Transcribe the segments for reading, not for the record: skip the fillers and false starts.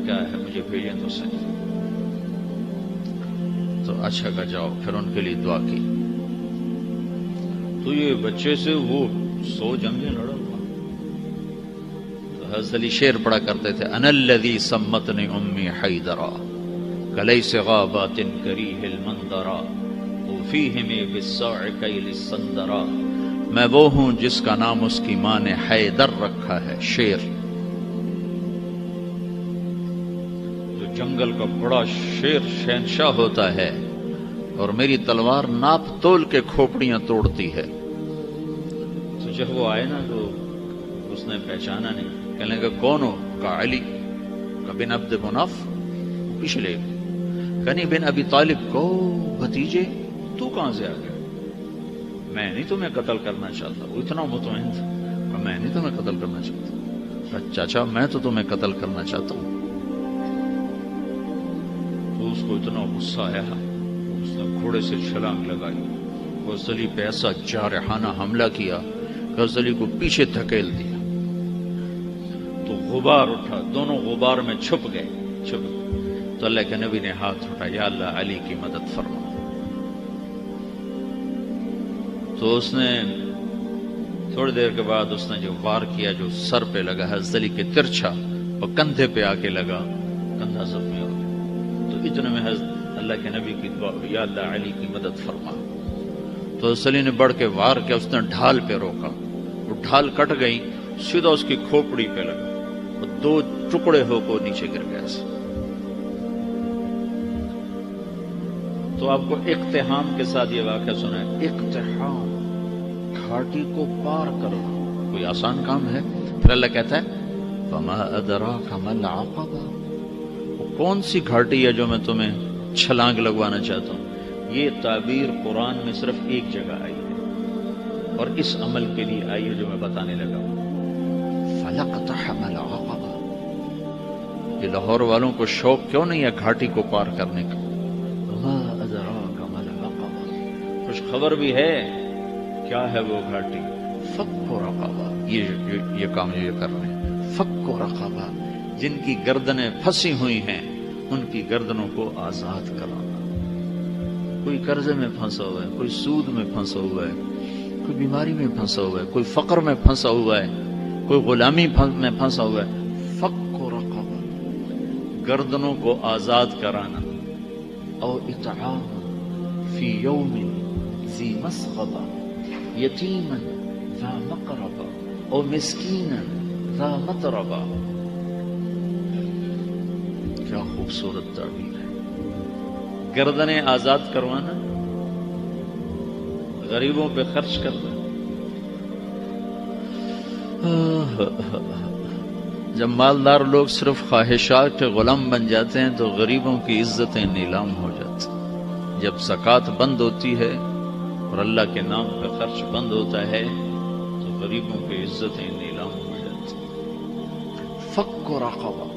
کیا ہے مجھے بھیجیں تو صحیح. تو اچھا کہ جاؤ. پھر ان کے لیے دعا کی. تو یہ بچے سے وہ 100 جنگیں لڑا ہوا. تو حضرت علی شعر پڑھا کرتے تھے انا الذی سمتنی امی حیدرا کلیس غابات کریہ المنظرا وفیہم بالساع کیل السندرا. میں وہ ہوں جس کا نام اس کی ماں نے حیدر رکھا ہے. شیر جو جنگل کا بڑا شیر شہنشاہ ہوتا ہے اور میری تلوار ناپ تول کے کھوپڑیاں توڑتی ہے. تو جب وہ آئے نا تو اس نے پہچانا نہیں. کہنے لگا کون ہو؟ کہا علی. کہا بن عبد مناف. پچھلے کنی بن ابی طالب کو بھتیجے تو کہاں سے آ گیا؟ میں نہیں تمہیں قتل کرنا چاہتا. وہ اتنا مطمئن تھا. میں نہیں تمہیں قتل کرنا چاہتا. چاچا میں تو تمہیں قتل کرنا چاہتا ہوں. تو اس کو اتنا غصہ آیا اس نے گھوڑے سے چھلانگ لگائی. حضرت علی پہ ایسا جارحانہ حملہ کیا کہ حضرت علی کو پیچھے دھکیل دیا. تو غبار اٹھا. دونوں غبار میں چھپ گئے. تو اللہ کے نبی نے ہاتھ اٹھا یا اللہ علی کی مدد فرما. تو اس نے تھوڑی دیر کے بعد اس نے جو وار کیا جو سر پہ لگا حضرت علی کے ترچھا اور کندھے پہ آ کے لگا. کندھا زخمی ہو گیا. تو اتنے میں حضرت اللہ کے نبی کی دعا ہوئی یا اللہ علی کی مدد فرما. تو حضرت علی نے بڑھ کے وار کیا. اس نے ڈھال پہ روکا. وہ ڈھال کٹ گئی سیدھا اس کی کھوپڑی پہ لگا. وہ 2 ٹکڑے ہو کو نیچے گر گیا. تو آپ کو اقتحام کے ساتھ یہ واقعہ سنا ہے. اقتحام گھاٹی کو پار کرنا کوئی آسان کام ہے؟ پھر اللہ کہتا ہے فما ادراک ما العقبہ. وہ کون سی گھاٹی ہے جو میں تمہیں چھلانگ لگوانا چاہتا ہوں؟ یہ تعبیر قرآن میں صرف ایک جگہ آئی ہے اور اس عمل کے لیے آئی ہے جو میں بتانے لگا ہوں. فلقتحم العقبہ. یہ لاہور والوں کو شوق کیوں نہیں ہے گھاٹی کو پار کرنے کا؟ خبر بھی ہے کیا ہے وہ گھاٹی؟ فک و رقبہ. یہ کام یہ کر رہے ہیں. فک و رقبہ. جن کی گردنیں پھنسی ہوئی ہیں ان کی گردنوں کو آزاد کرانا. کوئی قرضے میں پھنسا ہوا ہے, کوئی سود میں پھنسا ہوا ہے, کوئی بیماری میں پھنسا ہوا ہے, کوئی فقر میں پھنسا ہوا ہے, کوئی غلامی میں پھنسا ہوا ہے. فک و رقبہ. گردنوں کو آزاد کرانا. او اطعام فی یوم ذی مسغبہ یتیما ذا مقربہ او مسکینا ذا متربہ. کیا خوبصورت تعبیر ہے. گردنیں آزاد کروانا, غریبوں پہ خرچ کرنا. جب مالدار لوگ صرف خواہشات کے غلام بن جاتے ہیں تو غریبوں کی عزتیں نیلام ہو جاتی. جب زکوٰۃ بند ہوتی ہے اور اللہ کے نام پہ خرچ بند ہوتا ہے تو غریبوں کی عزتیں نیلام ہو جاتی. فک و رقبہ.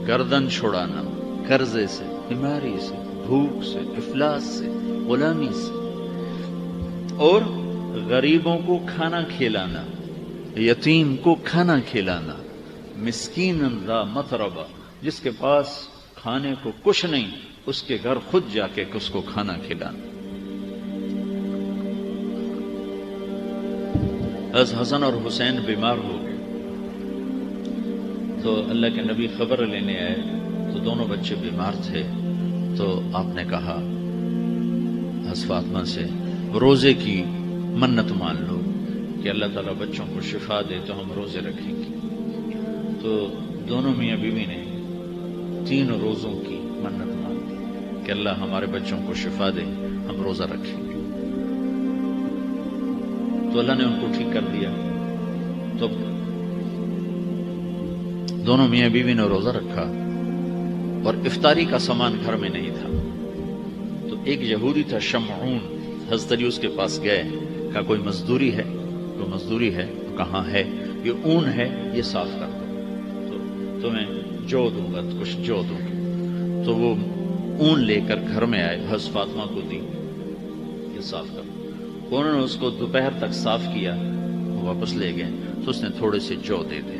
گردن چھڑانا قرضے سے, بیماری سے, بھوک سے, افلاس سے, غلامی سے. اور غریبوں کو کھانا کھلانا, یتیم کو کھانا کھلانا. مسکین ذا متربہ. جس کے پاس کھانے کو کچھ نہیں اس کے گھر خود جا کے اس کو کھانا کھلانا. حسن اور حسین بیمار ہو گئے تو اللہ کے نبی خبر لینے آئے تو دونوں بچے بیمار تھے. تو آپ نے کہا حضرت فاطمہ سے روزے کی منت مان لو کہ اللہ تعالیٰ بچوں کو شفا دے تو ہم روزے رکھیں گے. تو دونوں میاں بیوی نے 3 روزوں کی منت مان دی کہ اللہ ہمارے بچوں کو شفا دے, ہم روزہ رکھیں گے. تو اللہ نے ان کو ٹھیک کر دیا. تو دونوں میاں بیوی نے روزہ رکھا اور افطاری کا سامان گھر میں نہیں تھا. تو ایک یہودی تھا شمعون, حضرت علی اس کے پاس گئے. کہا کوئی مزدوری ہے؟ کوئی مزدوری ہے؟ کہاں ہے؟ یہ اون ہے, یہ صاف کر دو تو تمہیں جو دوں گا, کچھ جو دوں گا. تو وہ اون لے کر گھر میں آئے, حضرت فاطمہ کو دی, یہ صاف کر دو. انہوں نے اس کو دوپہر تک صاف کیا, وہ واپس لے گئے. تو اس نے تھوڑے سے جو دے دے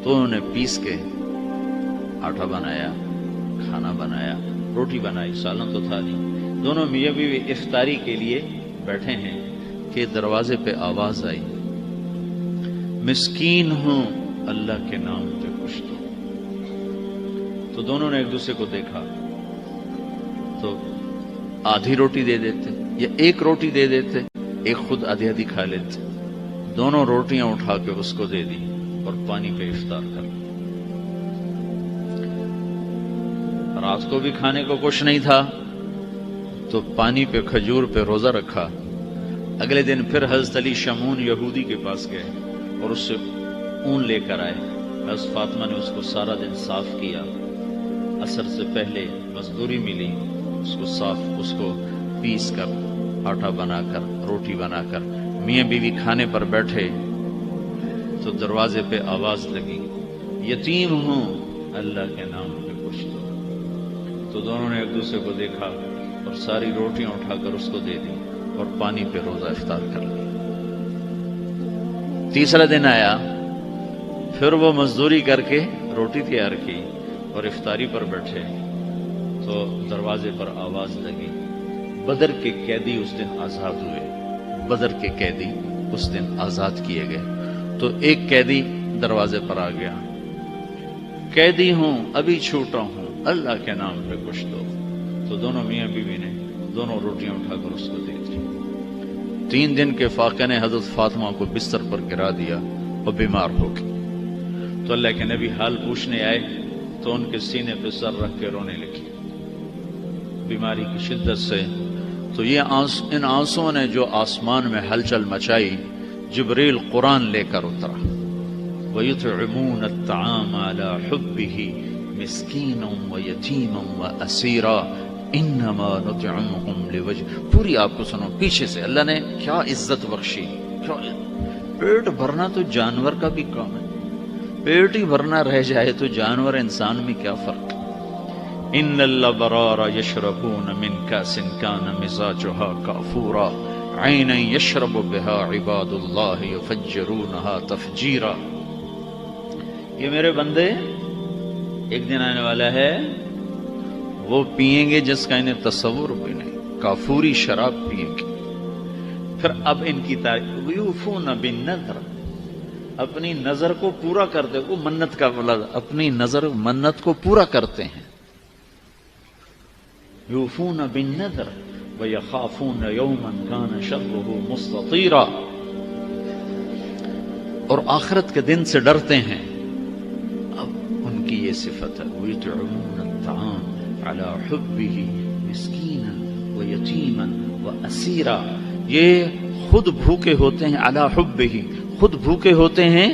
تو انہوں نے پیس کے آٹا بنایا، کھانا بنایا، روٹی بنائی، سالن تو تھا نہیں. دونوں میاں بیوی افطاری کے لیے بیٹھے ہیں کہ دروازے پہ آواز آئی، مسکین ہوں اللہ کے نام پہ کچھ دو. تو دونوں نے ایک دوسرے کو دیکھا تو آدھی روٹی دے دیتے یا ایک روٹی دے دیتے، ایک خود آدھی آدھی کھا لیتے. دونوں روٹیاں اٹھا کے اس کو دے دی اور پانی پہ افطار کر لی. رات کو بھی کھانے کو کچھ نہیں تھا تو پانی پہ کھجور پہ روزہ رکھا. اگلے دن پھر حضرت علی شمعون یہودی کے پاس گئے اور اس سے اون لے کر آئے. حضرت فاطمہ نے اس کو سارا دن صاف کیا. عصر سے پہلے مزدوری ملی، اس کو صاف، اس کو پیس کر آٹا بنا کر روٹی بنا کر میاں بیوی کھانے پر بیٹھے تو دروازے پہ آواز لگی، یتیم ہوں اللہ کے نام پہ کچھ دو. تو دونوں نے ایک دوسرے کو دیکھا اور ساری روٹیاں اٹھا کر اس کو دے دی اور پانی پہ روزہ افطار کر لی. تیسرا دن آیا، پھر وہ مزدوری کر کے روٹی تیار کی اور افطاری پر بیٹھے تو دروازے پر آواز لگی. بدر کے قیدی اس دن آزاد ہوئے، بدر کے قیدی اس دن آزاد کیے گئے. تو ایک قیدی دروازے پر آ گیا، قیدی ہوں ابھی چھوٹا ہوں اللہ کے نام پہ کچھ دو. تو دونوں میاں بیوی نے دونوں روٹیاں اٹھا کر اس کو دے دی. 3 دن کے فاقے نے حضرت فاطمہ کو بستر پر گرا دیا اور بیمار ہو گئی. تو اللہ کے نبی حال پوچھنے آئے تو ان کے سینے پہ سر رکھ کے رونے لگی بیماری کی شدت سے. تو ان آنسوں نے جو آسمان میں ہلچل مچائی، جبریل قرآن لے کر اترا، وَيُطْعِمُونَ الطَّعَامَ عَلَى حُبِّهِ مِسْكِينًا وَيَتِيمًا وَأَسِيرًا إِنَّمَا نُطْعِمُكُمْ لِوَجْهِ. پوری آپ کو سنو پیچھے سے. اللہ نے کیا عزت بخشی. پیٹ بھرنا تو جانور کا بھی کام ہے، پیٹ ہی بھرنا رہ جائے تو جانور انسان میں کیا فرق. ان الابرار یشربون من کاس کان مزاجها کافورا عینا یشرب بها عباد اللہ یفجرونها تفجیرا. یہ میرے بندے ایک دن آنے والا ہے وہ پئیں گے جس کا انہیں تصور بھی نہیں، کافوری شراب پئیں گے. پھر اب ان کی تعریف، یوفون بالنذر، اپنی نظر کو پورا کرتے. وہ منت کا بولا، اپنی نظر منت کو پورا کرتے ہیں. یوفون بالنذر ویخافون یوما کان شرہ مستطیرا، اور آخرت کے دن سے ڈرتے ہیں. اب ان کی یہ صفت ہے، ویطعمون الطعام علی حبہ مسکینا ویتیما واسیرا. یہ خود بھوکے ہوتے ہیں، علی حبہ، خود بھوکے ہوتے ہیں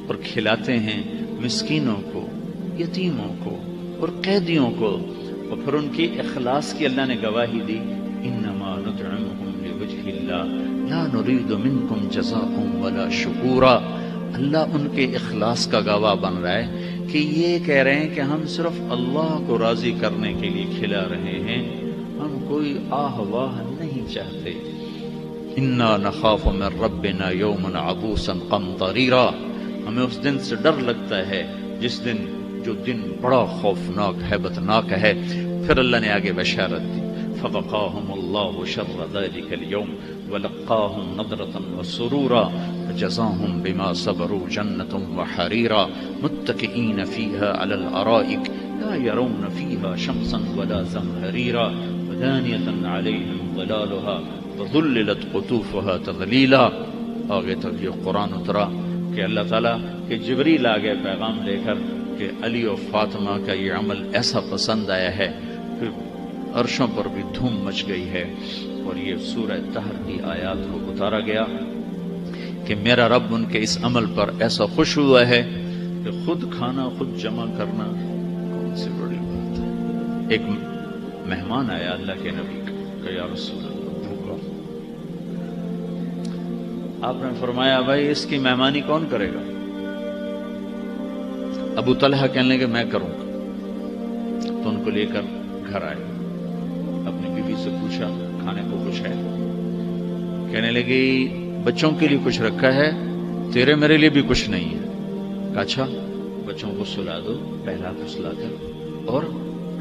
اور کھلاتے ہیں مسکینوں کو، یتیموں کو اور قیدیوں کو. اور پھر ان کی اخلاص کی اللہ نے گواہی دی، انما نطعمکم لوجہ اللہ لا نرید منکم جزاء ولا شکورا. اللہ ان کے اخلاص کا گواہ بن رہا ہے کہ یہ کہہ رہے ہیں کہ ہم صرف اللہ کو راضی کرنے کے لیے کھلا رہے ہیں، ہم کوئی آہ واہ نہیں چاہتے. انا نخاف من ربنا یوما عبوسا قمطریرا. ہمیں اس دن سے ڈر لگتا ہے جس دن، جو دن بڑا خوفناک ہیبتناک ہے. پھر اللہ نے آگے بشارت دی، فوقاهم الله شر ذلك اليوم ولقاهم نضرة وسرورا وجزاهم بما صبروا جنة وحريرا متكئين فيها على الأرائك لا يرون فيها شمسا ولا زمهريرا ودانية عليهم ظلالها وذللت قطوفها تذليلا. آگے تک یہ قرآن اترا کہ اللہ تعالیٰ کہ جبریل آگے پیغام لے کر کہ علی و فاطمہ کا یہ عمل ایسا پسند آیا ہے کہ عرشوں پر بھی دھوم مچ گئی ہے. اور یہ سورہ طہر کی آیات کو اتارا گیا کہ میرا رب ان کے اس عمل پر ایسا خوش ہوا ہے کہ خود کھانا خود جمع کرنا کون سی بڑی بات ہے. ایک مہمان آیا اللہ کے نبی کا، یا رسول اللہ بھوکا. آپ نے فرمایا بھائی اس کی مہمانی کون کرے گا؟ ابو طلحہ کہنے لگے میں کروں گا. تو ان کو لے کر گھر آئے، اپنی بیوی سے پوچھا کھانے کو کچھ ہے؟ کہنے لگی بچوں کے لیے کچھ رکھا ہے، تیرے میرے لیے بھی کچھ نہیں ہے. اچھا بچوں کو سلا دو پہلا کو سلا کر اور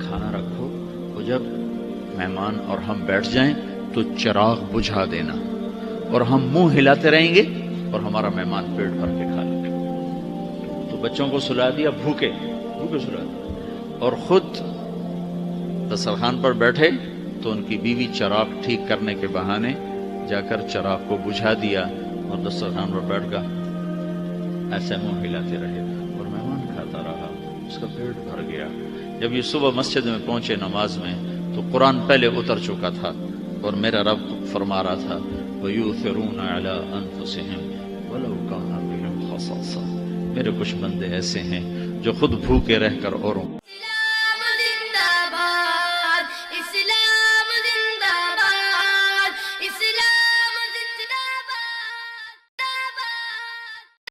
کھانا رکھو، اور جب مہمان اور ہم بیٹھ جائیں تو چراغ بجھا دینا، اور ہم منہ ہلاتے رہیں گے اور ہمارا مہمان پیٹ بھر کے کھا لے گا۔ تو بچوں کو سلا دیا، بھوکے سلا دیا، اور خود دسترخوان پر بیٹھے تو ان کی بیوی چراغ ٹھیک کرنے کے بہانے جا کر چراغ کو بجھا دیا اور دسترخوان پر بیٹھ گا، ایسے منہ ہلاتے رہے اور مہمان کھاتا رہا، اس کا پیٹ بھر گیا۔ جب یہ صبح مسجد میں پہنچے نماز میں تو قرآن پہلے اتر چکا تھا اور میرا رب فرما رہا تھا وَيُؤْثِرُونَ عَلَىٰ أَنفُسِهِمْ وَلَوْ كَانَ بِهِمْ خَصَاصَةٌ۔ میرے کچھ بندے ایسے ہیں جو خود بھوکے رہ کر اوروں